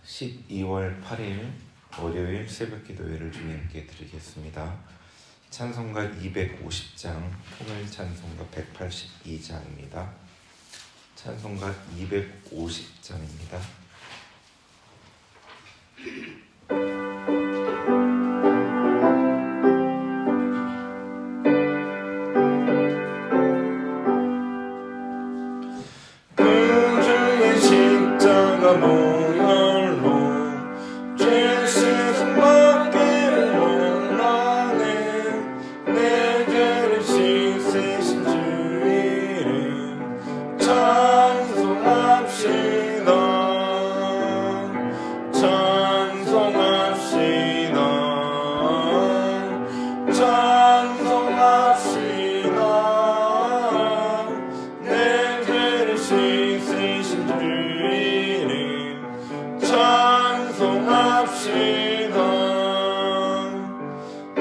12월 8일 월요일 새벽기도회를 주님께 드리겠습니다. 찬송가 250장, 통일찬송가 182장입니다. 찬송가 250장입니다. 그 주의 십자가 모혈로 죄 씻음 받기를 원하네. 내 죄를 씻으신 주 이름 찬송합시다. 찬송합시다. 찬송합시다. 내 죄를 씻으신 주 이름 찬송합시다.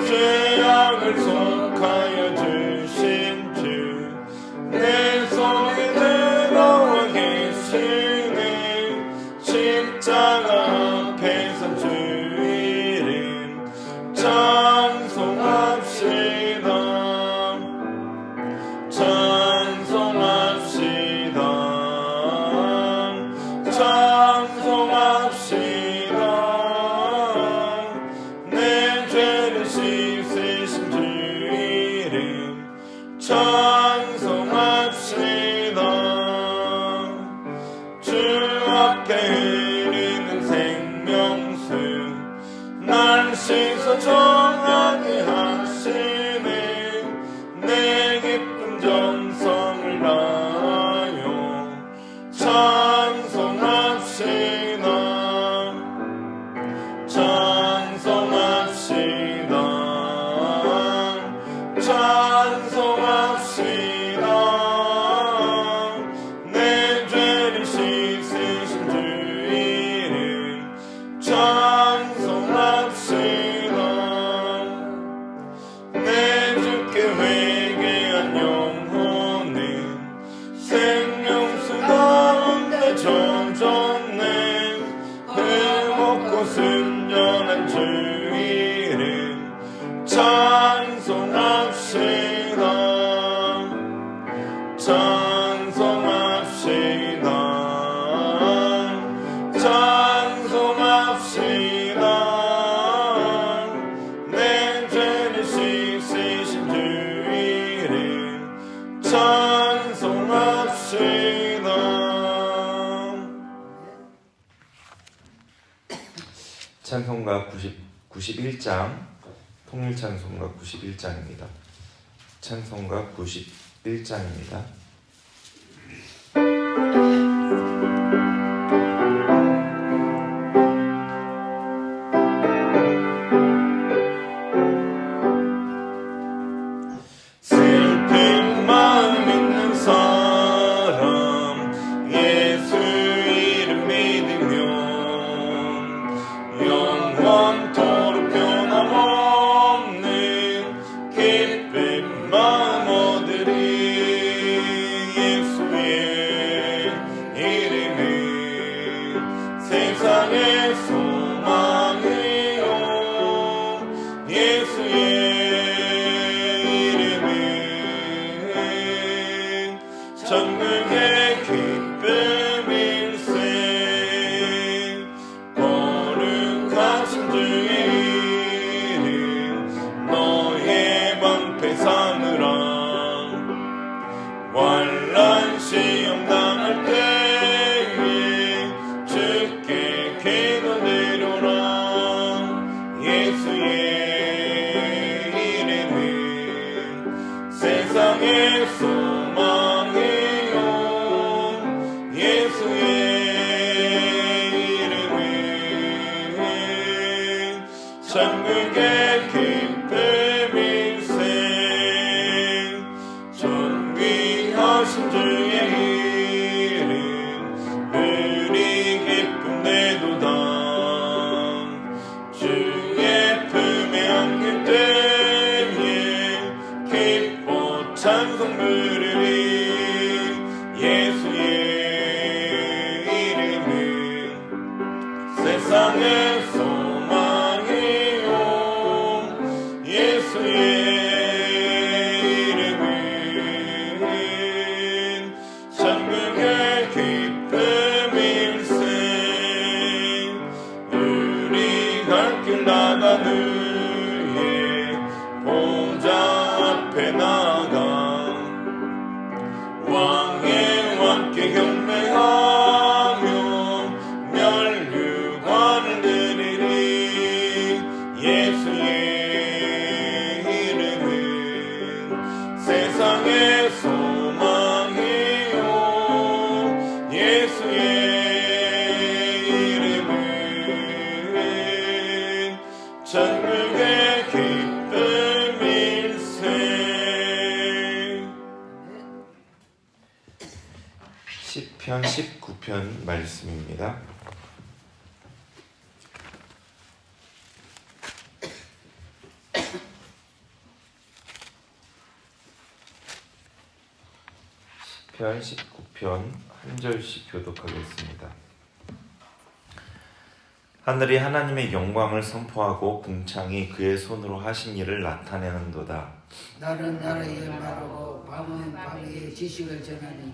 죄악을 속하여 주신 주 내 속에 들어와 계시네. 십자가 앞에서 주 이름 찬송합시다. 찬송합시다. 찬송합시다. 내 죄를 씻으신 주 이름 찬송합시다. 주 앞에 흐르는 생명수 날 씻어 정하게 하시네. 내 기쁜 정성을 다하여 찬송합시다. 찬송합시다. 찬송합시다. 내 죄를 씻으신 주 이름 찬송합시다. 내 주께 회개한 영혼은 생명수 가운데 젖었네. 흠없고 순전한 주 이름 찬송합시다. 찬송합시다. 찬송합시다. 내 죄를 씻으신 주 이름 찬송합시다. 찬송가 91장, 통일찬송가 91장입니다. 찬송가 91장입니다. 슬픈 마음 있는 사람 예수 이름 믿으면 영원토록 변함없는 기쁜 마음 얻으리. 예수의 이름은 세상의 소망이요. 예수의 천국의 기쁨일세. 거룩하신 주 이름 너의 방패 삼으라. 환난 시험 당할 때에 주께 49편 말씀입니다. 시편 19편 한 절씩 교독하겠습니다. 하늘이 하나님의 영광을 선포하고 궁창이 그의 손으로 하신 일을 나타내는도다. 나는 나라에 말하고 밤은 밤에 지식을 전하니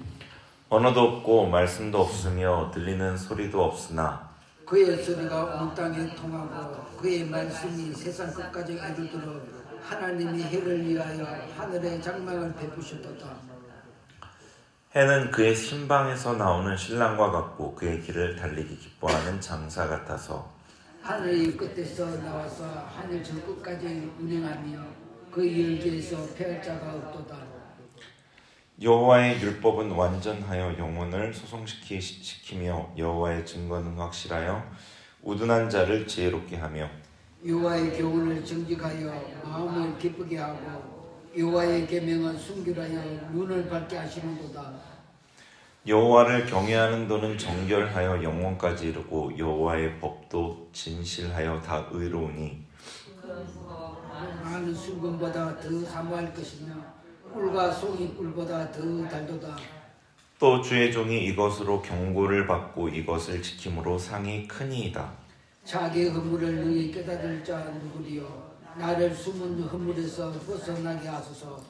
언어도 없고 말씀도 없으며 들리는 소리도 없으나 그의 소리가 온 땅에 통하고 그의 말씀이 세상 끝까지 이르도록 하나님이 해를 위하여 하늘의 장막을 베푸셨도다. 해는 그의 신방에서 나오는 신랑과 같고 그의 길을 달리기 기뻐하는 장사 같아서 하늘의 끝에서 나와서 하늘 저 끝까지 운행하며 그 열기에서 패할 자가 없도다. 여호와의 율법은 완전하여 영혼을 소송시키며 여호와의 증거는 확실하여 우둔한 자를 지혜롭게 하며 여호와의 교훈을 정직하여 마음을 기쁘게 하고 여호와의 계명은 순결하여 눈을 밝게 하시는도다. 여호와를 경외하는 도는 정결하여 영원까지 이르고 여호와의 법도 진실하여 다 의로우니 많은 순금보다 더 사모할 것이며 꿀과 송이 꿀보다 더 달도다. 또 주의 종이 이것으로 경고를 받고 이것을 지킴으로 상이 크니이다. 자기의 허물을 너희 깨닫을 자 누구리요. 나를 숨은 허물에서 벗어나게 하소서.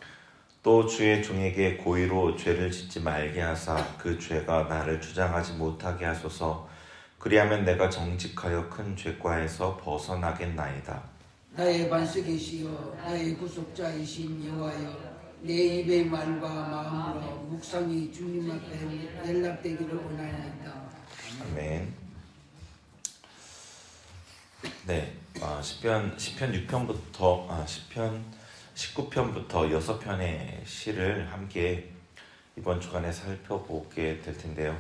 또 주의 종에게 고의로 죄를 짓지 말게 하사 그 죄가 나를 주장하지 못하게 하소서. 그리하면 내가 정직하여 큰 죄과에서 벗어나겠나이다. 나의 반석이시여 나의 구속자이신 여호와여 내 입의 말과 마음으로 묵상이 주님 앞에 연락되기를 원하나이다. 아멘. 네, 시편 6편부터 시편 19편부터 6편의 시를 함께 이번 주간에 살펴보게 될 텐데요.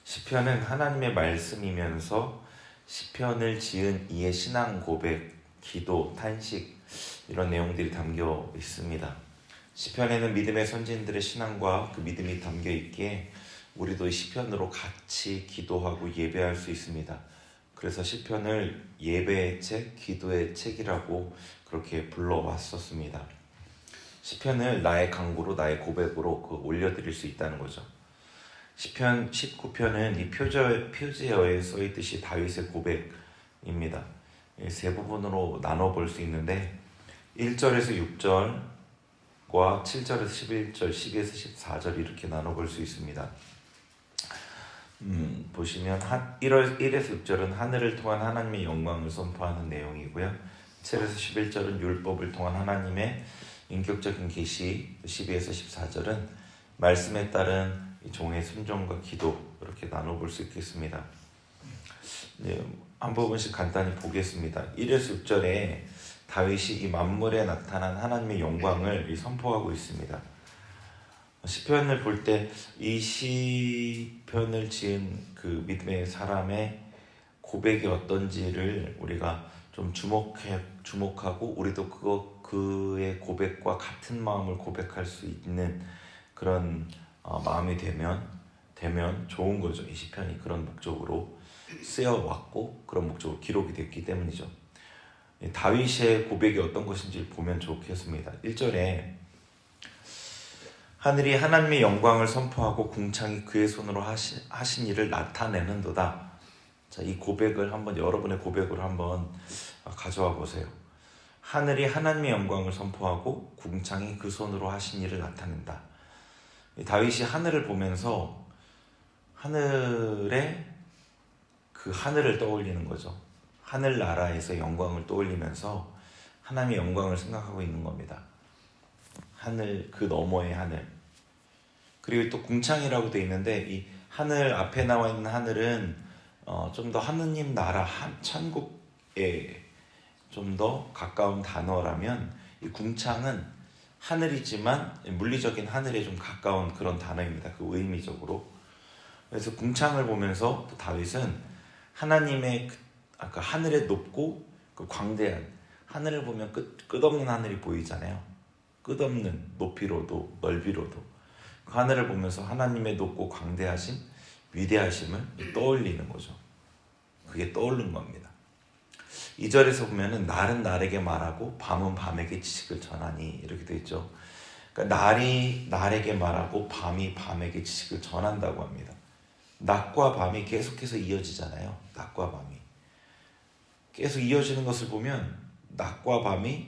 시편은 하나님의 말씀이면서 시편을 지은 이의 신앙 고백, 기도, 탄식 이런 내용들이 담겨 있습니다. 시편에는 믿음의 선진들의 신앙과 그 믿음이 담겨 있기에 우리도 이 시편으로 같이 기도하고 예배할 수 있습니다. 그래서 시편을 예배의 책, 기도의 책이라고 그렇게 불러왔었습니다. 시편을 나의 간구로, 나의 고백으로 올려드릴 수 있다는 거죠. 시편 19편은 이 표제어에 써있듯이 다윗의 고백입니다. 세 부분으로 나눠볼 수 있는데 1절에서 6절과 7절에서 11절, 12에서 14절 이렇게 나눠볼 수 있습니다. 보시면 1에서 6절은 하늘을 통한 하나님의 영광을 선포하는 내용이고요. 7에서 11절은 율법을 통한 하나님의 인격적인 계시, 12에서 14절은 말씀에 따른 종의 순종과 기도 이렇게 나눠볼 수 있겠습니다. 네, 한 부분씩 간단히 보겠습니다. 1에서 6절에 다윗이 이 만물에 나타난 하나님의 영광을 선포하고 있습니다. 시편을 볼 때 이 시편을 지은 그 믿음의 사람의 고백이 어떤지를 우리가 좀 주목하고 우리도 그의 고백과 같은 마음을 고백할 수 있는 그런 마음이 되면 좋은 거죠. 이 시편이 그런 목적으로 쓰여왔고 그런 목적으로 기록이 됐기 때문이죠. 다윗의 고백이 어떤 것인지 보면 좋겠습니다. 1절에 하늘이 하나님의 영광을 선포하고 궁창이 그의 손으로 하신 일을 나타내는도다. 자, 이 고백을 여러분의 고백으로 한번 가져와 보세요. 하늘이 하나님의 영광을 선포하고 궁창이 그 손으로 하신 일을 나타낸다. 다윗이 하늘을 보면서 하늘의 그 하늘을 떠올리는 거죠. 하늘나라에서 영광을 떠올리면서 하나님의 영광을 생각하고 있는 겁니다. 하늘 그 너머의 하늘. 그리고 또 궁창이라고 되어 있는데 이 하늘 앞에 나와 있는 하늘은 좀 더 하느님 나라 천국에 좀 더 가까운 단어라면 이 궁창은 하늘이지만 물리적인 하늘에 좀 가까운 그런 단어입니다. 그 의미적으로. 그래서 궁창을 보면서 또 다윗은 하나님의 아까 하늘에 높고 그 광대한 하늘을 보면 끝없는 하늘이 보이잖아요. 끝없는 높이로도 넓이로도 그 하늘을 보면서 하나님의 높고 광대하신 위대하심을 떠올리는 거죠. 그게 떠오른 겁니다. 2절에서 보면은 날은 날에게 말하고 밤은 밤에게 지식을 전하니 이렇게 되어 있죠. 그러니까 날이 날에게 말하고 밤이 밤에게 지식을 전한다고 합니다. 낮과 밤이 계속해서 이어지잖아요. 낮과 밤이 계속 이어지는 것을 보면 낮과 밤이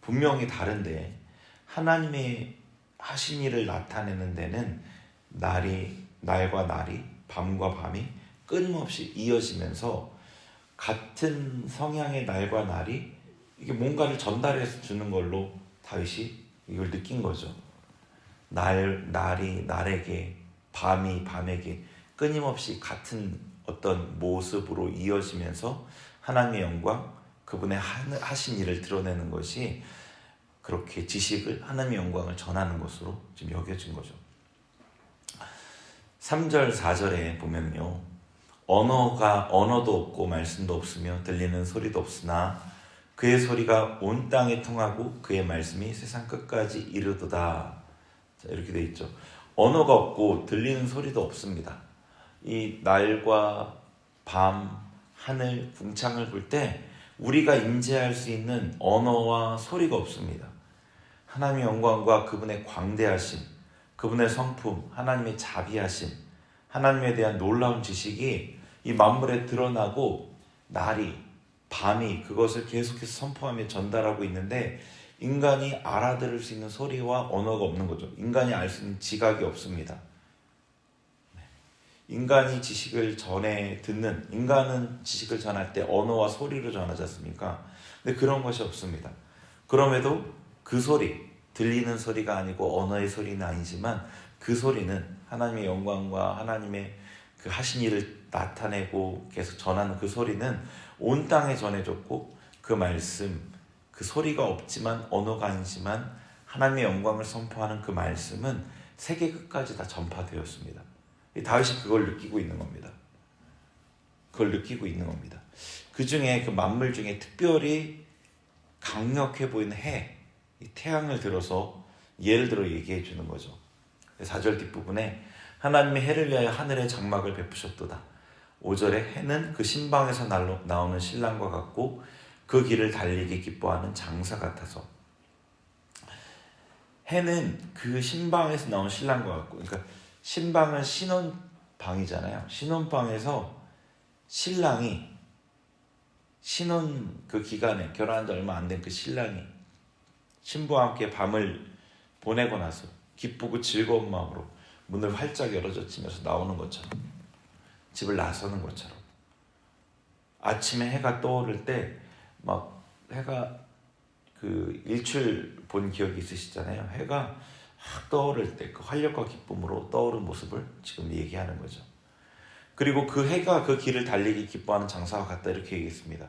분명히 다른데 하나님의 하신 일을 나타내는 데는 날과 날이 밤과 밤이 끊임없이 이어지면서 같은 성향의 날과 날이 이게 뭔가를 전달해 주는 걸로 다윗이 이걸 느낀 거죠. 날이 날에게, 밤이 밤에게 끊임없이 같은 어떤 모습으로 이어지면서 하나님의 영광, 그분의 하신 일을 드러내는 것이 그렇게 지식을, 하나님의 영광을 전하는 것으로 지금 여겨진 거죠. 3절, 4절에 보면요. 언어도 없고 말씀도 없으며 들리는 소리도 없으나 그의 소리가 온 땅에 통하고 그의 말씀이 세상 끝까지 이르도다. 자, 이렇게 돼 있죠. 언어가 없고 들리는 소리도 없습니다. 이 날과 밤, 하늘, 궁창을 볼 때 우리가 임재할 수 있는 언어와 소리가 없습니다. 하나님의 영광과 그분의 광대하심, 그분의 성품, 하나님의 자비하심, 하나님에 대한 놀라운 지식이 이 만물에 드러나고 날이, 밤이 그것을 계속해서 선포하며 전달하고 있는데 인간이 알아들을 수 있는 소리와 언어가 없는 거죠. 인간이 알 수 있는 지각이 없습니다. 인간이 지식을 인간은 지식을 전할 때 언어와 소리로 전하지 않습니까? 근데 그런 것이 없습니다. 그럼에도 그 소리, 들리는 소리가 아니고 언어의 소리는 아니지만 그 소리는 하나님의 영광과 하나님의 그 하신 일을 나타내고 계속 전하는 그 소리는 온 땅에 전해졌고 그 말씀, 그 소리가 없지만 언어가 아니지만 하나님의 영광을 선포하는 그 말씀은 세계 끝까지 다 전파되었습니다. 다윗이 그걸 느끼고 있는 겁니다. 그 중에 그 만물 중에 특별히 강력해 보이는 이 태양을 들어서 예를 들어 얘기해 주는 거죠. 4절 뒷부분에 하나님의 해를 위하여 하늘의 장막을 베푸셨도다. 5절에 해는 그 신방에서 나오는 신랑과 같고 그 길을 달리기 기뻐하는 장사 같아서. 해는 그 신방에서 나온 신랑과 같고, 그러니까 신방은 신혼방이잖아요. 신혼방에서 신랑이 신혼 그 기간에 결혼한 지 얼마 안 된 그 신랑이 신부와 함께 밤을 보내고 나서 기쁘고 즐거운 마음으로 문을 활짝 열어젖히면서 나오는 것처럼, 집을 나서는 것처럼, 아침에 해가 떠오를 때 막 해가 그 일출 본 기억이 있으시잖아요. 해가 확 떠오를 때 그 활력과 기쁨으로 떠오른 모습을 지금 얘기하는 거죠. 그리고 그 해가 그 길을 달리기 기뻐하는 장사와 같다 이렇게 얘기했습니다.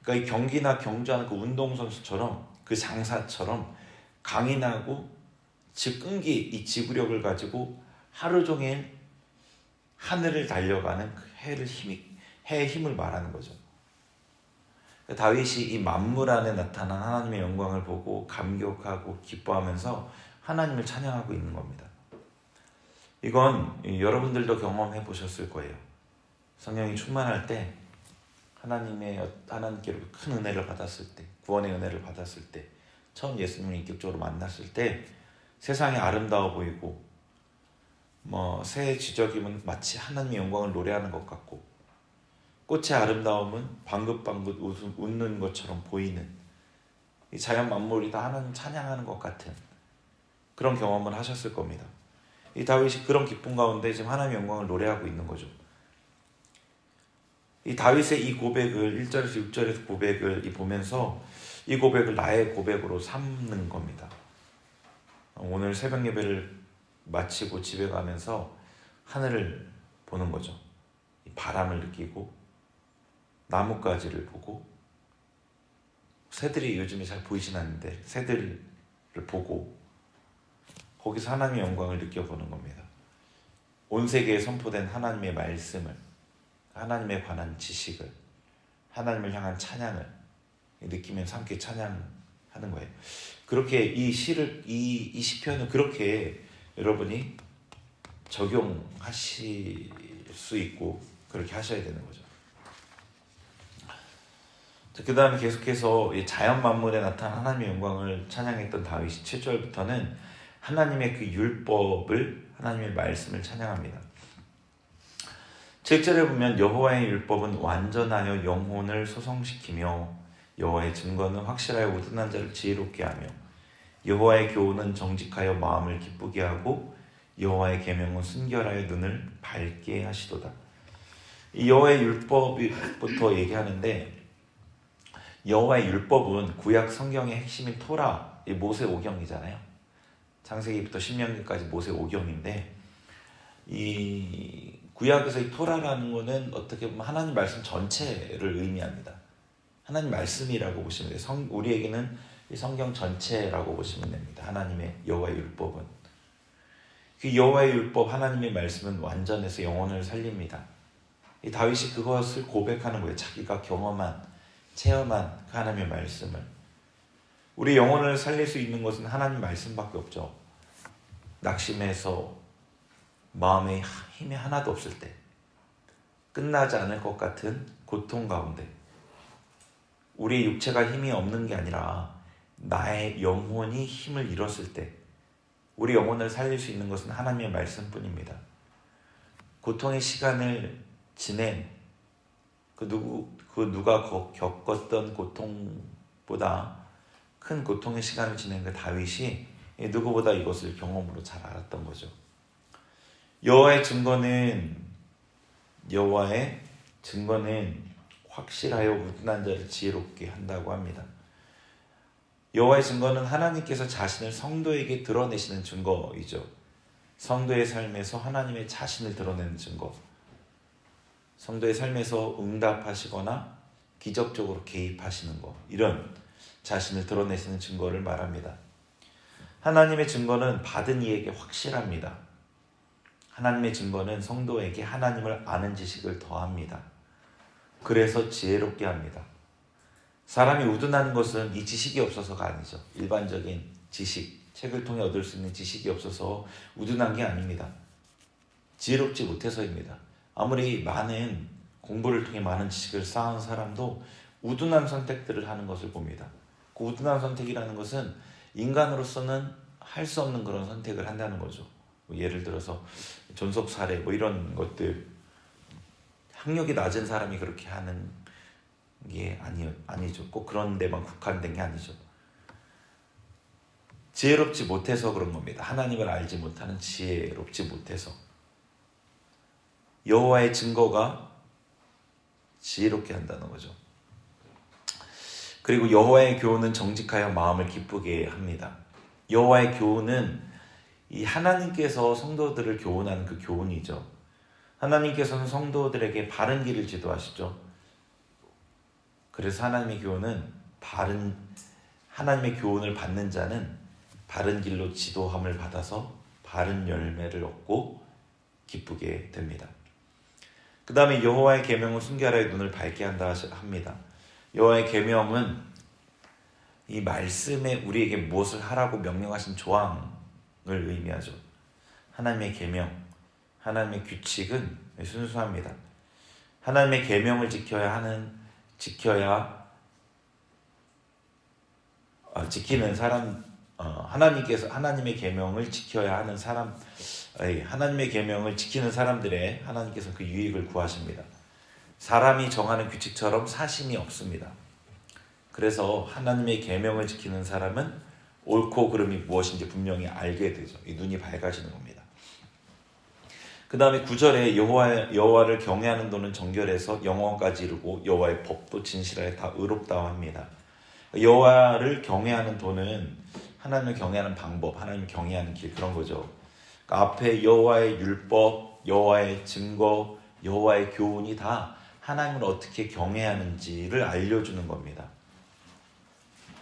그러니까 이 경기나 경주하는 그 운동선수처럼, 그 장사처럼 강인하고 즉 끈기, 이 지구력을 가지고 하루 종일 하늘을 달려가는 그 해의 힘을 말하는 거죠. 다윗이 이 만물 안에 나타난 하나님의 영광을 보고 감격하고 기뻐하면서 하나님을 찬양하고 있는 겁니다. 이건 여러분들도 경험해 보셨을 거예요. 성령이 충만할 때 하나님께로 큰 은혜를 받았을 때, 구원의 은혜를 받았을 때, 처음 예수님을 인격적으로 만났을 때 세상이 아름다워 보이고 새의 지저귀는 마치 하나님의 영광을 노래하는 것 같고 꽃의 아름다움은 방긋방긋 웃는 것처럼 보이는, 이 자연 만물이 다 하나님 찬양하는 것 같은 그런 경험을 하셨을 겁니다. 이 다윗이 그런 기쁨 가운데 지금 하나님의 영광을 노래하고 있는 거죠. 이 다윗의 이 고백을 1절에서 6절에서 고백을 보면서 이 고백을 나의 고백으로 삼는 겁니다. 오늘 새벽 예배를 마치고 집에 가면서 하늘을 보는 거죠. 이 바람을 느끼고 나뭇가지를 보고, 새들이 요즘에 잘 보이진 않는데 새들을 보고 거기서 하나님의 영광을 느껴보는 겁니다. 온 세계에 선포된 하나님의 말씀을, 하나님에 관한 지식을, 하나님을 향한 찬양을 느끼면서 함께 찬양하는 거예요. 그렇게 이 시편을 그렇게 여러분이 적용하실 수 있고 그렇게 하셔야 되는 거죠. 그 다음에 계속해서 이 자연 만물에 나타난 하나님의 영광을 찬양했던 다윗이 7절부터는 하나님의 그 율법을, 하나님의 말씀을 찬양합니다. 7절에 보면 여호와의 율법은 완전하여 영혼을 소성시키며 여호와의 증거는 확실하여 우둔한 자를 지혜롭게 하며 여호와의 교훈은 정직하여 마음을 기쁘게 하고 여호와의 계명은 순결하여 눈을 밝게 하시도다. 이 여호와의 율법부터 얘기하는데, 여호와의 율법은 구약 성경의 핵심인 토라, 이 모세오경이잖아요. 창세기부터 신명기까지 모세오경인데, 이 구약에서 이 토라라는 거는 어떻게 보면 하나님 말씀 전체를 의미합니다. 하나님 말씀이라고 보시면 돼요. 우리에게는 이 성경 전체라고 보시면 됩니다. 하나님의 여호와의 율법은. 그 여호와의 율법, 하나님의 말씀은 완전해서 영혼을 살립니다. 이 다윗이 그것을 고백하는 거예요. 자기가 경험한, 체험한 그 하나님의 말씀을. 우리 영혼을 살릴 수 있는 것은 하나님 말씀밖에 없죠. 낙심해서 마음에 힘이 하나도 없을 때, 끝나지 않을 것 같은 고통 가운데, 우리 육체가 힘이 없는 게 아니라 나의 영혼이 힘을 잃었을 때 우리 영혼을 살릴 수 있는 것은 하나님의 말씀뿐입니다. 고통의 시간을 지낸 누가 겪었던 고통보다 큰 고통의 시간을 지낸 그 다윗이 누구보다 이것을 경험으로 잘 알았던 거죠. 여호와의 증거는 확실하여 우둔한 자를 지혜롭게 한다고 합니다. 여호와의 증거는 하나님께서 자신을 성도에게 드러내시는 증거이죠. 성도의 삶에서 하나님의 자신을 드러내는 증거, 성도의 삶에서 응답하시거나 기적적으로 개입하시는 것, 이런 자신을 드러내시는 증거를 말합니다. 하나님의 증거는 받은 이에게 확실합니다. 하나님의 증거는 성도에게 하나님을 아는 지식을 더합니다. 그래서 지혜롭게 합니다. 사람이 우둔하는 것은 이 지식이 없어서가 아니죠. 일반적인 지식, 책을 통해 얻을 수 있는 지식이 없어서 우둔한 게 아닙니다. 지혜롭지 못해서입니다. 아무리 많은 공부를 통해 많은 지식을 쌓은 사람도 우둔한 선택들을 하는 것을 봅니다. 그 우둔한 선택이라는 것은 인간으로서는 할 수 없는 그런 선택을 한다는 거죠. 예를 들어서 존속 살해 이런 것들, 학력이 낮은 사람이 그렇게 하는 게 아니죠. 꼭 그런 데만 국한된 게 아니죠. 지혜롭지 못해서 그런 겁니다. 하나님을 알지 못하는, 지혜롭지 못해서. 여호와의 증거가 지혜롭게 한다는 거죠. 그리고 여호와의 교훈은 정직하여 마음을 기쁘게 합니다. 여호와의 교훈은 이 하나님께서 성도들을 교훈하는 그 교훈이죠. 하나님께서는 성도들에게 바른 길을 지도하시죠. 그래서 하나님의 교훈은 하나님의 교훈을 받는 자는 바른 길로 지도함을 받아서 바른 열매를 얻고 기쁘게 됩니다. 그 다음에 여호와의 계명은 순결하여 눈을 밝게 한다 합니다. 여호와의 계명은 이 말씀에 우리에게 무엇을 하라고 명령하신 조항을 의미하죠. 하나님의 계명, 하나님의 규칙은 순수합니다. 하나님의 계명을 지키는 사람, 하나님의 계명을 지켜야 하는 사람, 하나님의 계명을 지키는 사람들의 하나님께서 그 유익을 구하십니다. 사람이 정하는 규칙처럼 사심이 없습니다. 그래서 하나님의 계명을 지키는 사람은 옳고 그름이 무엇인지 분명히 알게 되죠. 이 눈이 밝아지는 겁니다. 그 다음에 9절에 여호와를 경외하는 도는 정결해서 영원까지 이르고 여호와의 법도 진실하여 다 의롭다고 합니다. 여호와를 경외하는 도는 하나님을 경외하는 방법, 하나님을 경외하는 길, 그런 거죠. 그러니까 앞에 여호와의 율법, 여호와의 증거, 여호와의 교훈이 다 하나님을 어떻게 경외하는지를 알려주는 겁니다.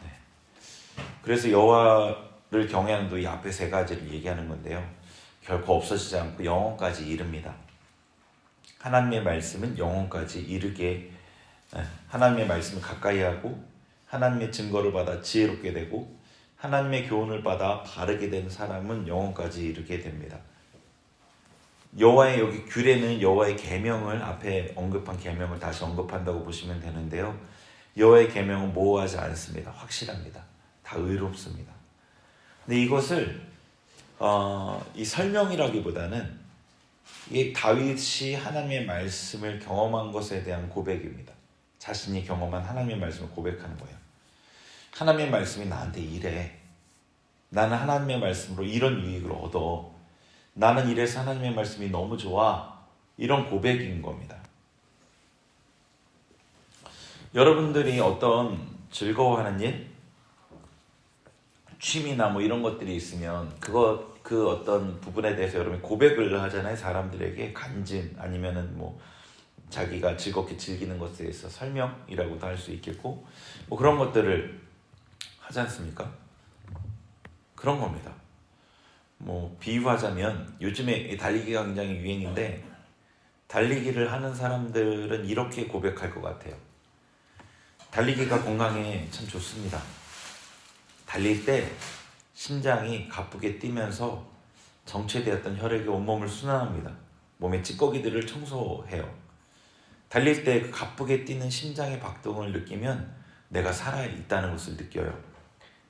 네. 그래서 여호와를 경외하는 도 이 앞에 세 가지를 얘기하는 건데요. 결코 없어지지 않고 영원까지 이릅니다. 하나님의 말씀은 영원까지 이르게, 하나님의 말씀을 가까이 하고 하나님의 증거를 받아 지혜롭게 되고 하나님의 교훈을 받아 바르게 된 사람은 영원까지 이르게 됩니다. 여호와의 여기 규례는 여호와의 계명을 앞에 언급한 계명을 다시 언급한다고 보시면 되는데요. 여호와의 계명은 모호하지 않습니다. 확실합니다. 다 의롭습니다. 근데 이것을 이 설명이라기보다는 이 다윗이 하나님의 말씀을 경험한 것에 대한 고백입니다. 자신이 경험한 하나님의 말씀을 고백하는 거예요. 하나님의 말씀이 나한테 이래. 나는 하나님의 말씀으로 이런 유익을 얻어. 나는 이래서 하나님의 말씀이 너무 좋아. 이런 고백인 겁니다. 여러분들이 어떤 즐거워하는 일, 취미나 뭐 이런 것들이 있으면 그 어떤 부분에 대해서 여러분이 고백을 하잖아요. 사람들에게 간증 아니면은 뭐 자기가 즐겁게 즐기는 것에 대해서 설명이라고도 할 수 있겠고 뭐 그런 것들을 하지 않습니까? 그런 겁니다. 뭐 비유하자면 요즘에 달리기가 굉장히 유행인데 달리기를 하는 사람들은 이렇게 고백할 것 같아요. 달리기가 건강에 참 좋습니다. 달릴 때 심장이 가쁘게 뛰면서 정체되었던 혈액이 온몸을 순환합니다. 몸의 찌꺼기들을 청소해요. 달릴 때 그 가쁘게 뛰는 심장의 박동을 느끼면 내가 살아있다는 것을 느껴요.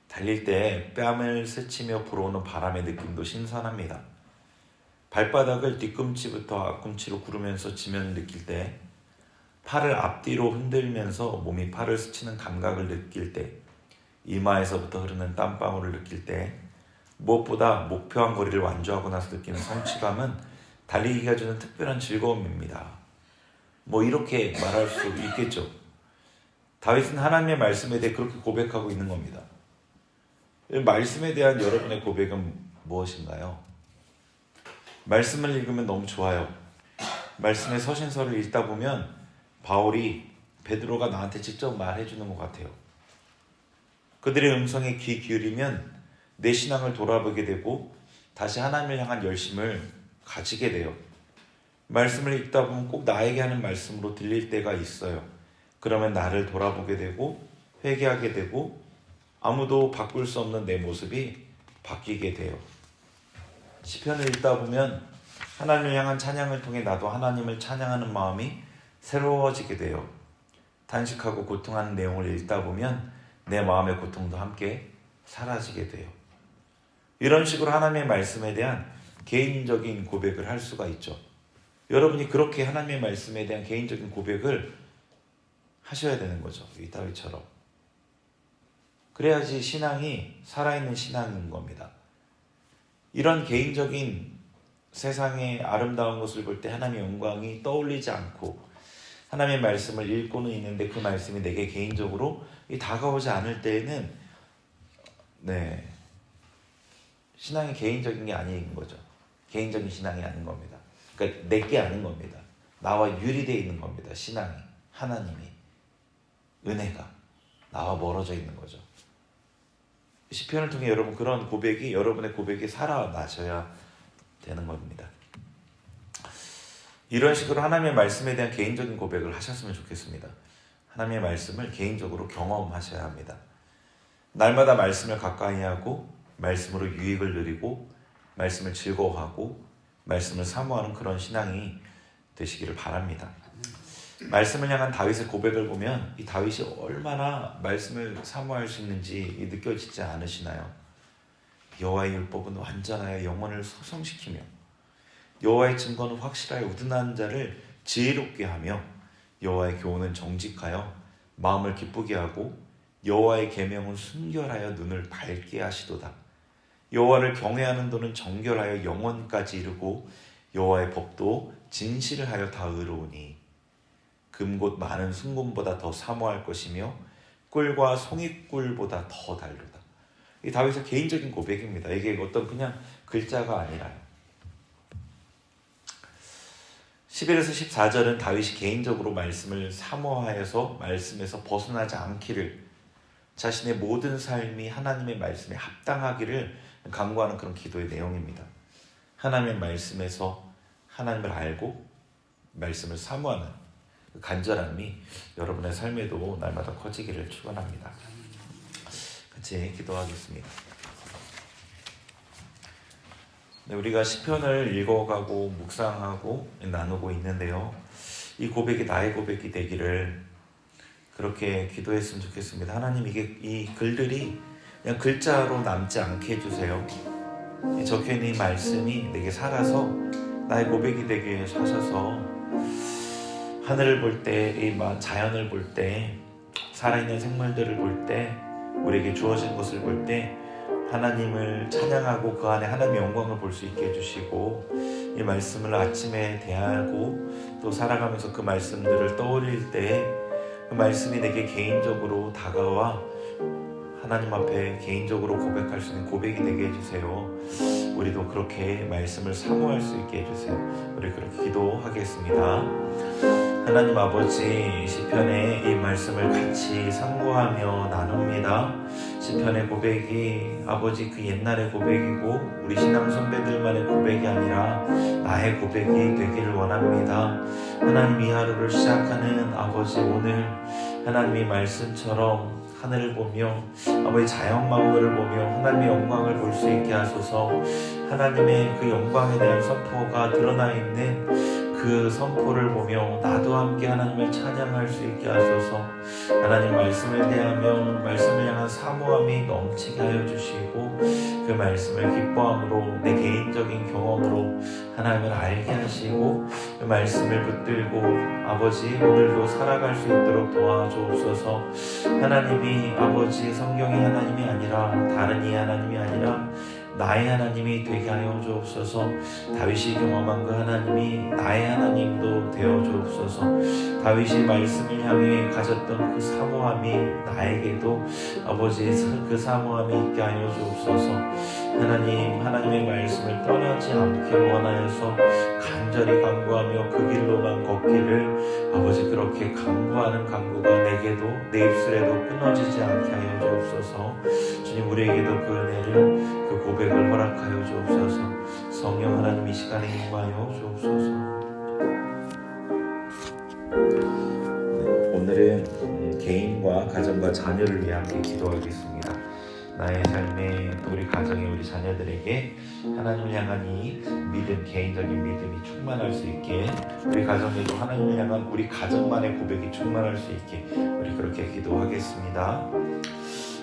달릴 때 뺨을 스치며 불어오는 바람의 느낌도 신선합니다. 발바닥을 뒤꿈치부터 앞꿈치로 구르면서 지면을 느낄 때, 팔을 앞뒤로 흔들면서 몸이 팔을 스치는 감각을 느낄 때, 이마에서부터 흐르는 땀방울을 느낄 때, 무엇보다 목표한 거리를 완주하고 나서 느끼는 성취감은 달리기가 주는 특별한 즐거움입니다. 뭐 이렇게 말할 수 있겠죠. 다윗은 하나님의 말씀에 대해 그렇게 고백하고 있는 겁니다. 말씀에 대한 여러분의 고백은 무엇인가요? 말씀을 읽으면 너무 좋아요. 말씀의 서신서를 읽다 보면 바울이 베드로가 나한테 직접 말해주는 것 같아요. 그들의 음성에 귀 기울이면 내 신앙을 돌아보게 되고 다시 하나님을 향한 열심을 가지게 돼요. 말씀을 읽다 보면 꼭 나에게 하는 말씀으로 들릴 때가 있어요. 그러면 나를 돌아보게 되고 회개하게 되고 아무도 바꿀 수 없는 내 모습이 바뀌게 돼요. 시편을 읽다 보면 하나님을 향한 찬양을 통해 나도 하나님을 찬양하는 마음이 새로워지게 돼요. 단식하고 고통하는 내용을 읽다 보면 내 마음의 고통도 함께 사라지게 돼요. 이런 식으로 하나님의 말씀에 대한 개인적인 고백을 할 수가 있죠. 여러분이 그렇게 하나님의 말씀에 대한 개인적인 고백을 하셔야 되는 거죠. 이 다윗처럼. 그래야지 신앙이 살아있는 신앙인 겁니다. 이런 개인적인 세상의 아름다운 것을 볼 때 하나님의 영광이 떠올리지 않고 하나님의 말씀을 읽고는 있는데 그 말씀이 내게 개인적으로 다가오지 않을 때에는 신앙이 개인적인 게 아닌 거죠. 개인적인 신앙이 아닌 겁니다. 그러니까 내게 아닌 겁니다. 나와 유리되어 있는 겁니다. 신앙이, 하나님이, 은혜가 나와 멀어져 있는 거죠. 시편을 통해 여러분 그런 고백이 여러분의 고백이 살아나셔야 되는 겁니다. 이런 식으로 하나님의 말씀에 대한 개인적인 고백을 하셨으면 좋겠습니다. 하나님의 말씀을 개인적으로 경험하셔야 합니다. 날마다 말씀을 가까이 하고 말씀으로 유익을 누리고 말씀을 즐거워하고 말씀을 사모하는 그런 신앙이 되시기를 바랍니다. 말씀을 향한 다윗의 고백을 보면 이 다윗이 얼마나 말씀을 사모할 수 있는지 느껴지지 않으시나요? 여호와의 율법은 완전하여 영혼을 소성시키며 여호와의 증거는 확실하여 우둔한 자를 지혜롭게 하며 여호와의 교훈은 정직하여 마음을 기쁘게 하고 여호와의 계명은 순결하여 눈을 밝게 하시도다. 여호와를 경외하는 도는 정결하여 영원까지 이르고 여호와의 법도 진실하여 다 의로우니 금곧 많은 순금보다 더 사모할 것이며 꿀과 송이꿀보다 더 달도다. 이 다윗의 개인적인 고백입니다. 이게 어떤 그냥 글자가 아니라요. 11에서 14절은 다윗이 개인적으로 말씀을 사모하여서 말씀에서 벗어나지 않기를 자신의 모든 삶이 하나님의 말씀에 합당하기를 간구하는 그런 기도의 내용입니다. 하나님의 말씀에서 하나님을 알고 말씀을 사모하는 그 간절함이 여러분의 삶에도 날마다 커지기를 축원합니다. 같이 기도하겠습니다. 네, 우리가 시편을 읽어가고 묵상하고 나누고 있는데요. 이 고백이 나의 고백이 되기를 그렇게 기도했으면 좋겠습니다. 하나님, 이 글들이 그냥 글자로 남지 않게 해주세요. 적혀있는 이 말씀이 내게 살아서 나의 고백이 되게 하셔서 하늘을 볼 때, 이 자연을 볼 때, 살아있는 생물들을 볼 때, 우리에게 주어진 것을 볼 때 하나님을 찬양하고 그 안에 하나님의 영광을 볼 수 있게 해주시고, 이 말씀을 아침에 대하고 또 살아가면서 그 말씀들을 떠올릴 때 그 말씀이 내게 개인적으로 다가와 하나님 앞에 개인적으로 고백할 수 있는 고백이 되게 해주세요. 우리도 그렇게 말씀을 사모할 수 있게 해주세요. 우리 그렇게 기도하겠습니다. 하나님 아버지, 시편의 이 말씀을 같이 상고하며 나눕니다. 시편의 고백이 아버지 그 옛날의 고백이고 우리 신앙 선배들만의 고백이 아니라 나의 고백이 되기를 원합니다. 하나님, 이 하루를 시작하는 아버지, 오늘 하나님의 말씀처럼 하늘을 보며 아버지 자연만물을 보며 하나님의 영광을 볼 수 있게 하소서. 하나님의 그 영광에 대한 선포가 드러나 있는 그 선포를 보며 나도 함께 하나님을 찬양할 수 있게 하소서. 하나님, 말씀을 대하며 말씀을 향한 사모함이 넘치게 하여 주시고 그 말씀을 기뻐함으로 내 개인적인 경험으로 하나님을 알게 하시고 그 말씀을 붙들고 아버지 오늘도 살아갈 수 있도록 도와주옵소서. 하나님이 아버지 성경의 하나님이 아니라 다른 이 하나님이 아니라 나의 하나님이 되게 하여 주옵소서. 다윗이 경험한 그 하나님이 나의 하나님도 되어 주옵소서. 다윗이 말씀을 향해 가졌던 그 사모함이 나에게도 아버지 그 사모함이 있게 하여 주옵소서. 하나님, 하나님의 말씀을 떠나지 않기를 원하여서 간절히 간구하며 그 길로만 걷기를 아버지 그렇게 간구하는 간구가 내게도 내 입술에도 끊어지지 않게 하여 주옵소서. 주님, 우리에게도 그 은혜를 그 고백을 허락하여 주옵소서. 성령 하나님, 이 시간에 임하여 주옵소서. 오늘은 개인과 가정과 자녀를 위해 함께 기도하겠습니다. 나의 삶에 또 우리 가정에 우리 자녀들에게 하나님을 향한 이 믿음, 개인적인 믿음이 충만할 수 있게, 우리 가정에도 하나님을 향한 우리 가정만의 고백이 충만할 수 있게 우리 그렇게 기도하겠습니다.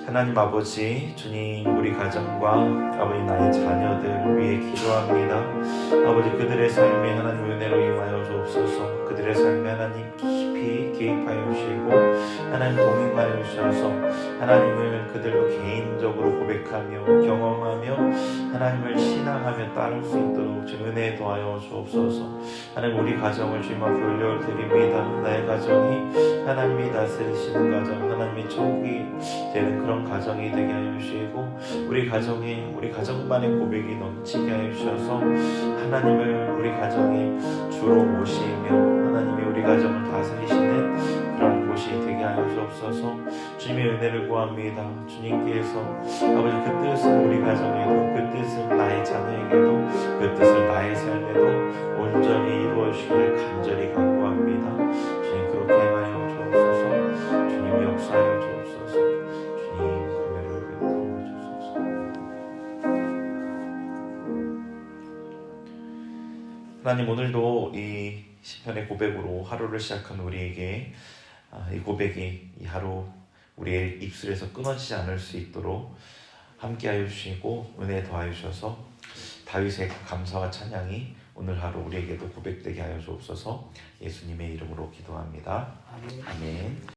하나님 아버지, 주님, 우리 가정과 아버지 나의 자녀들 위해 기도합니다. 아버지, 그들의 삶에 하나님 은혜로 임하여 주옵소서. 그들의 삶에 하나님 깊이 개입하여 주시고 하나님 동행하여 주셔서 하나님을 그들로 개인적으로 고백하며 경험하며 하나님을 신앙하며 따를 수 있도록 주 은혜 도하여 주옵소서. 하나님, 우리 가정을 주님 앞에 올려드립니다. 나의 가정이 하나님이 다스리시는 가정, 하나님이 천국이 되는 그런 가정이 되게 하여 주시고 우리 가정에 우리 가정만의 고백이 넘치게 하여 주셔서 하나님을 우리 가정에 주로 모시며 하나님이 우리 가정을 다스리시는 그런 곳이 되게 하여 주옵소서. 주님의 은혜를 구합니다. 주님께서 아버지 그 뜻을 우리 가정에도, 그 뜻을 나의 자녀에게도, 그 뜻을 나의 삶에도 온전히 이루어 주시기를 간절히 간구합니다. 주님, 그렇게 하여 주옵소서. 주님, 역사하여 주옵소서. 주님, 은혜를 베풀어 주소서. 하나님, 오늘도 이 시편의 고백으로 하루를 시작한 우리에게 이 고백이 이 하루 우리의 입술에서 끊어지지 않을 수 있도록 함께하여 주시고 은혜 더하여 주셔서 다윗의 감사와 찬양이 오늘 하루 우리에게도 고백되게 하여 주옵소서. 예수님의 이름으로 기도합니다. 아멘.